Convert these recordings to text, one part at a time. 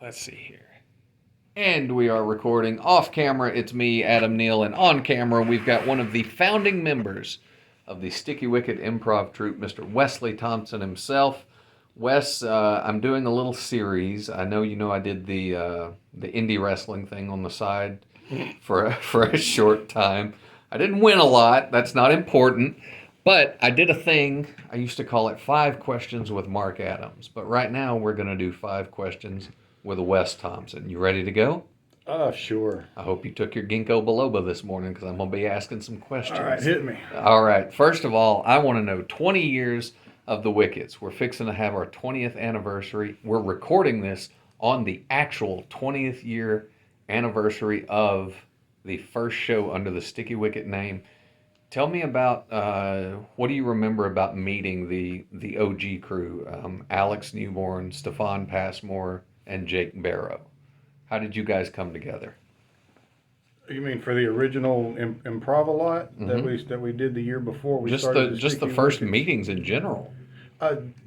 Let's see here. And we are recording off camera. It's me, Adam Neal, and on camera we've got one of the founding members of the Sticky Wicket improv troupe, Mr. Wesley Thompson himself. Wes, I'm doing a little series. I know you know I did the indie wrestling thing on the side for a short time. I didn't win a lot. That's not important. But I did a thing. I used to call it 5 questions with Mark Adams. But right now we're going to do 5 questions with Wes Thompson. You ready to go? Sure. I hope you took your ginkgo biloba this morning because I'm going to be asking some All right, questions. hit me. All right. First of all, I want to know 20 years of the Wickets. We're fixing to have our 20th anniversary. We're recording this on the actual 20th year anniversary of the first show under the Sticky Wicket name. Tell me about what do you remember about meeting the OG crew, Alex Newborn, Stefan Passmore, and Jake Barrow. How did you guys come together? You mean for the original improv a lot Mm-hmm. that we did the year before we Just started the the just the Sticky first Wickets? meetings in general.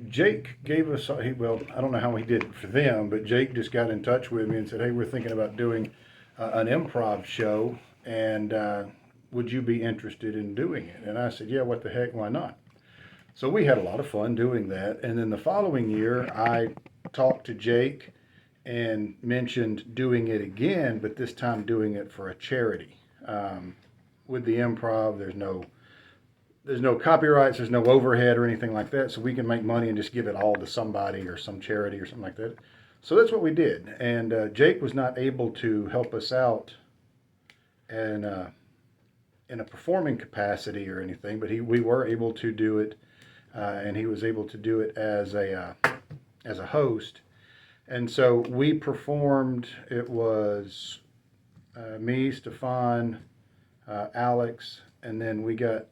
Jake gave us well, I don't know how he did it for them, but Jake just got in touch with me and said, "Hey, we're thinking about doing an improv show, and would you be interested in doing it?" And I said, "Yeah, what the heck, why not?" So we had a lot of fun doing that, and then the following year, I talked to Jake and mentioned doing it again, but this time doing it for a charity. With the improv, there's no copyrights, there's no overhead or anything like that, so we can make money and just give it all to somebody or some charity or something like that. So that's what we did, and Jake was not able to help us out in in a performing capacity or anything, but we were able to do it, and he was able to do it as a host. And so we performed. It was me, Stefan, Alex, and then we got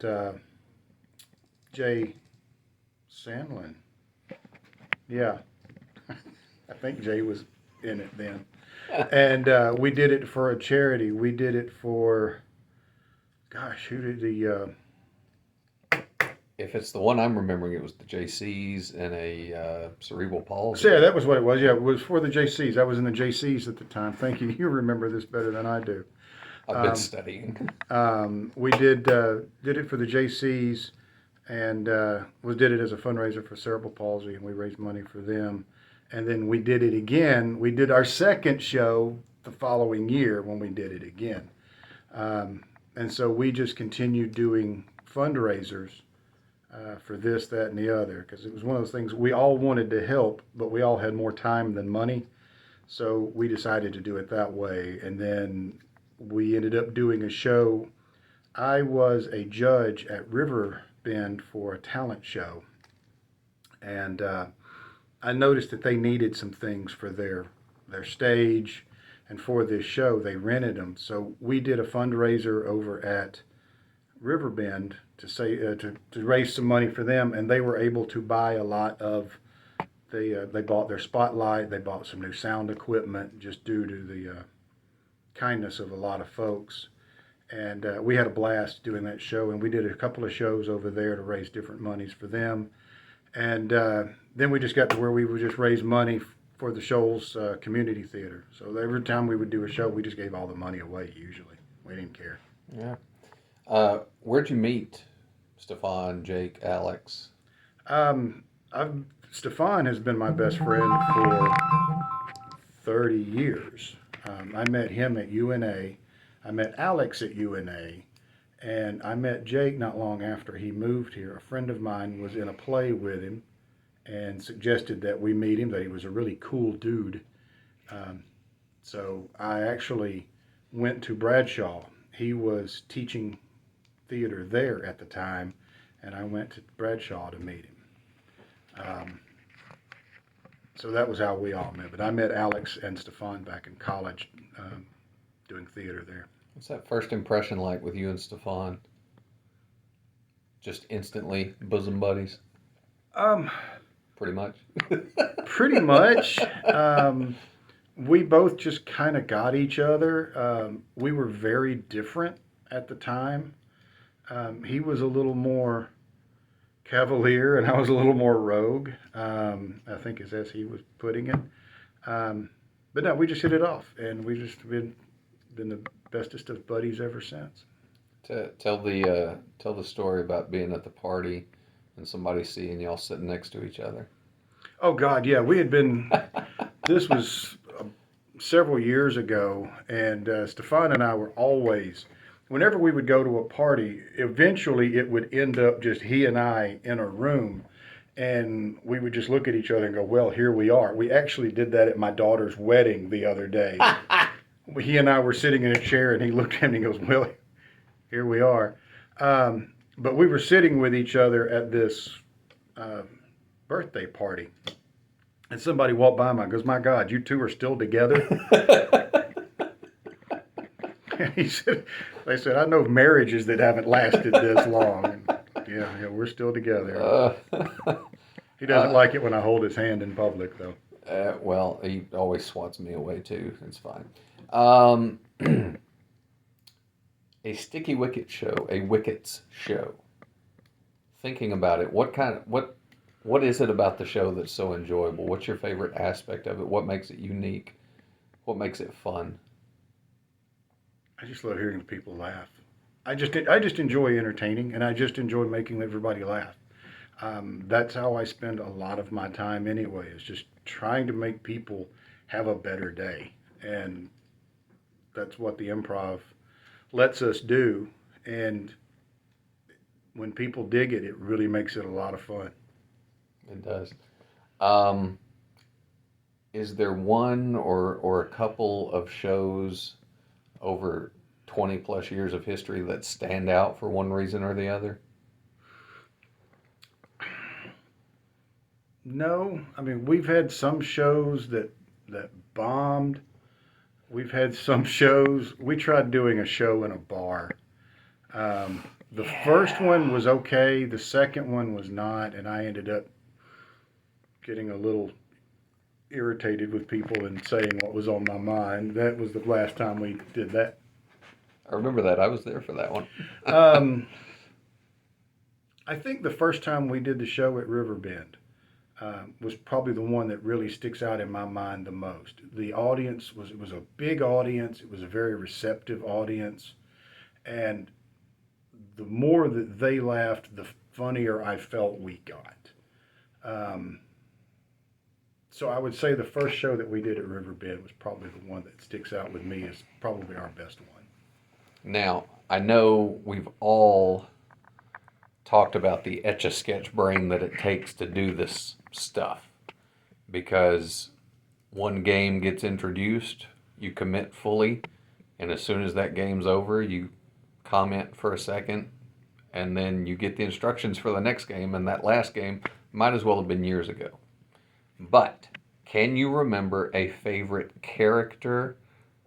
Jay Sandlin. Yeah, I think Jay was in it then. And we did it for a charity. We did it for, gosh, who did the? If it's the one I'm remembering, it was the JCs and a cerebral So palsy. yeah, that was what it was. Yeah, it was for the JCs. I was in the JCs at the time. Thank you. You remember this better than I do. I've been Um, studying. we did it for the JCs, and we did it as a fundraiser for cerebral palsy, and we raised money for them. And then we did it again. We did our second show the following year when we did it again. And so we just continued doing fundraisers for this, that, and the other because it was one of those things we all wanted to help, but we all had more time than money. So we decided to do it that way. And then we ended up doing a show. I was a judge at River Bend for a talent show, and I noticed that they needed some things for their stage, and for this show they rented them. So we did a fundraiser over at Riverbend to say to raise some money for them, and they were able to buy a lot of. They bought their spotlight. They bought some new sound equipment just due to the kindness of a lot of folks. And we had a blast doing that show, and we did a couple of shows over there to raise different monies for them. And then we just got to where we would just raise money for the Shoals Community Theater. So every time we would do a show, we just gave all the money away. Usually, we didn't care. Yeah. Where'd you meet Stefan, Jake, Alex? Um, I've Stefan has been my best friend for 30 years. I met him at UNA. I met Alex at UNA, and I met Jake not long after he moved here. A friend of mine was in a play with him and suggested that we meet him, that he was a really cool dude. Um, so I actually went to Bradshaw. He was teaching theater there at the time, and I went to Bradshaw to meet him. Um, so that was how we all met. But I met Alex and Stefan back in college doing theater there. What's that first impression like with you and Stefan? Just instantly bosom buddies, Um, pretty much. Pretty much. We both just kind of got each other. We were very different at the time. He was a little more cavalier, and I was a little more rogue. I think is as he was putting it. Um, but no, we just hit it off, and we just been the bestest of buddies ever since. Tell the story about being at the party and somebody seeing y'all sitting next to each other. Oh God, yeah, we had been. This was several years ago, and Stefan and I were always, whenever we would go to a party, eventually it would end up just he and I in a room, and we would just look at each other and go, "Well, here we are." We actually did that at my daughter's wedding the other day. He and I were sitting in a chair, and he looked at me and goes, "Well, here we are." But we were sitting with each other at this uh, birthday party. And somebody walked by me and goes, "My God, you two are still together?" He said, "They said, I know marriages that haven't lasted this long." And yeah, we're still together. He doesn't like it when I hold his hand in public, though. Well, he always swats me away too. It's fine. Um, a sticky wicket show, a Wickets show. Thinking about it, what is it about the show that's so enjoyable? What's your favorite aspect of it? What makes it unique? What makes it fun? I just love hearing people laugh. I just enjoy entertaining, and I just enjoy making everybody laugh. That's how I spend a lot of my time anyway, is just trying to make people have a better day. And that's what the improv lets us do. And when people dig it, it really makes it a lot of fun. It does. Um, is there one or a couple of shows over 20 plus years of history that stand out for one reason or the other? No, I mean we've had some shows that bombed. We've had some shows. We tried doing a show in a bar. The first one was okay. The second one was not, and I ended up getting a little irritated with people and saying what was on my mind. That was the last time we did that. I remember that. I was there for that one. Um, I think the first time we did the show at Riverbend was probably the one that really sticks out in my mind the most. The audience was, it was a big audience. It was a very receptive audience, and the more that they laughed, the funnier I felt we got. Um, so I would say the first show that we did at Riverbend was probably the one that sticks out with me as probably our best one. Now, I know we've all talked about the etch-a-sketch brain that it takes to do this stuff because one game gets introduced, you commit fully, and as soon as that game's over, you comment for a second, and then you get the instructions for the next game, and that last game might as well have been years ago. But can you remember a favorite character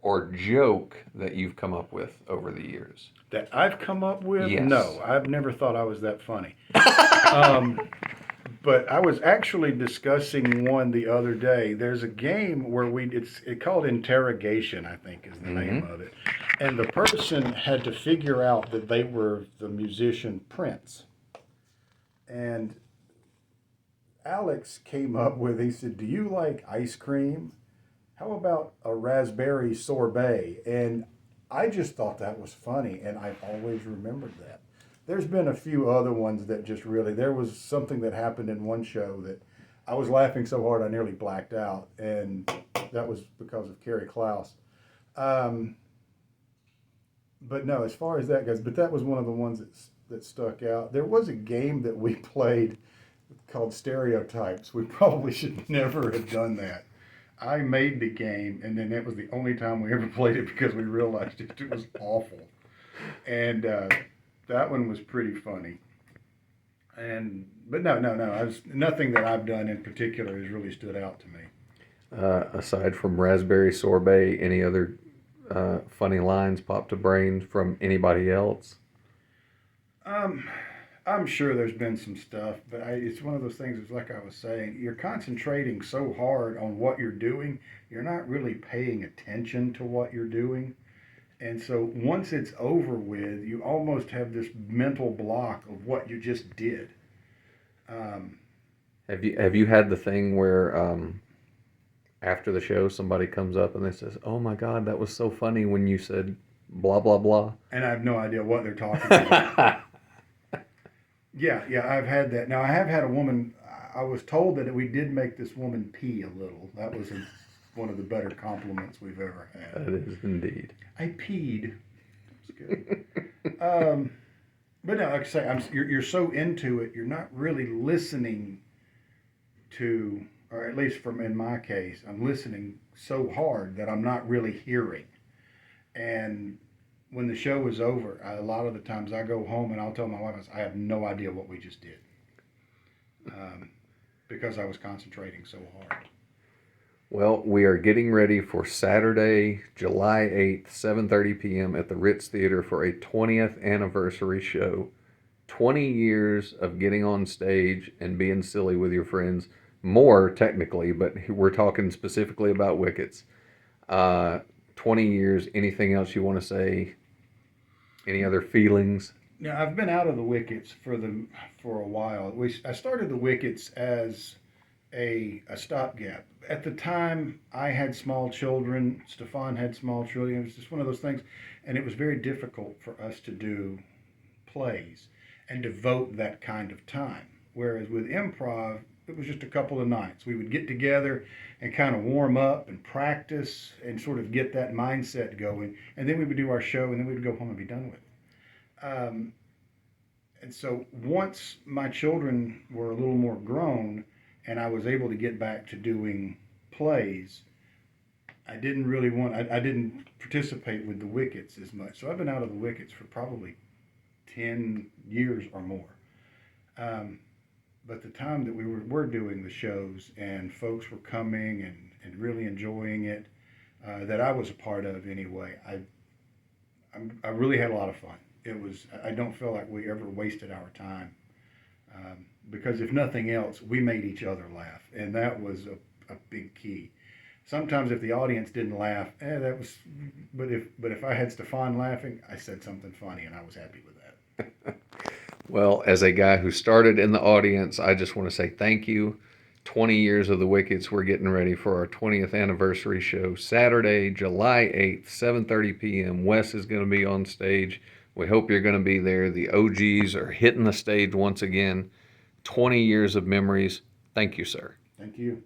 or joke that you've come up with over the years? That I've come up with? Yes. No, I've never thought I was that funny. But I was actually discussing one the other day. There's a game where it's called Interrogation, I think is the name of it. And the person had to figure out that they were the musician Prince. And Alex came up with, he said, "Do you like ice cream? How about a raspberry sorbet?" And I just thought that was funny, and I've always remembered that. There's been a few other ones that just really, there was something that happened in one show that I was laughing so hard I nearly blacked out, and that was because of Carrie Klaus. Um, but no, as far as that goes, but that was one of the ones that stuck out. There was a game that we played called Stereotypes. We probably should never have done that. I made the game, and then that was the only time we ever played it because we realized it was awful. And that one was pretty funny. But no. Nothing that I've done in particular has really stood out to me. Aside from raspberry sorbet, any other funny lines pop to brain from anybody else? I'm sure there's been some stuff, but it's one of those things. It's like I was saying, you're concentrating so hard on what you're doing, you're not really paying attention to what you're doing. And so once it's over with, you almost have this mental block of what you just did. Have you had the thing where after the show, somebody comes up and they says, "Oh my God, that was so funny when you said blah blah blah." And I have no idea what they're talking about. Yeah, I've had that. Now I have had a woman. I was told that we did make this woman pee a little. That was one of the better compliments we've ever had. That is indeed. I peed. It's good. But no, like I say, you're so into it, you're not really listening to, or at least in my case, I'm listening so hard that I'm not really hearing. And when the show is over, a lot of the times I go home and I'll tell my wife, I have no idea what we just did, because I was concentrating so hard. Well, we are getting ready for Saturday, July 8th, 7:30 p.m. at the Ritz Theater for a 20th anniversary show. 20 years of getting on stage and being silly with your friends. More, technically, but we're talking specifically about Wickets. 20 years, anything else you want to say? Any other feelings? Now, I've been out of the Wickets for a while. I started the Wickets as a stopgap. At the time, I had small children. Stefan had small children. It was just one of those things, and it was very difficult for us to do plays and devote that kind of time. Whereas with improv, it was just a couple of nights. We would get together and kind of warm up and practice and sort of get that mindset going, and then we would do our show, and then we would go home and be done with it. And so once my children were a little more grown and I was able to get back to doing plays, I didn't participate with the Wickets as much. So I've been out of the Wickets for probably 10 years or more. But the time that we were doing the shows and folks were coming and really enjoying it, that I was a part of anyway, I really had a lot of fun. I don't feel like we ever wasted our time, because if nothing else, we made each other laugh, and that was a big key. Sometimes if the audience didn't laugh, but if I had Stefan laughing, I said something funny, and I was happy with that. Well, as a guy who started in the audience, I just want to say thank you. 20 years of the Wickets. We're getting ready for our 20th anniversary show, Saturday, July 8th, 7:30 p.m. Wes is going to be on stage. We hope you're going to be there. The OGs are hitting the stage once again. 20 years of memories. Thank you, sir. Thank you.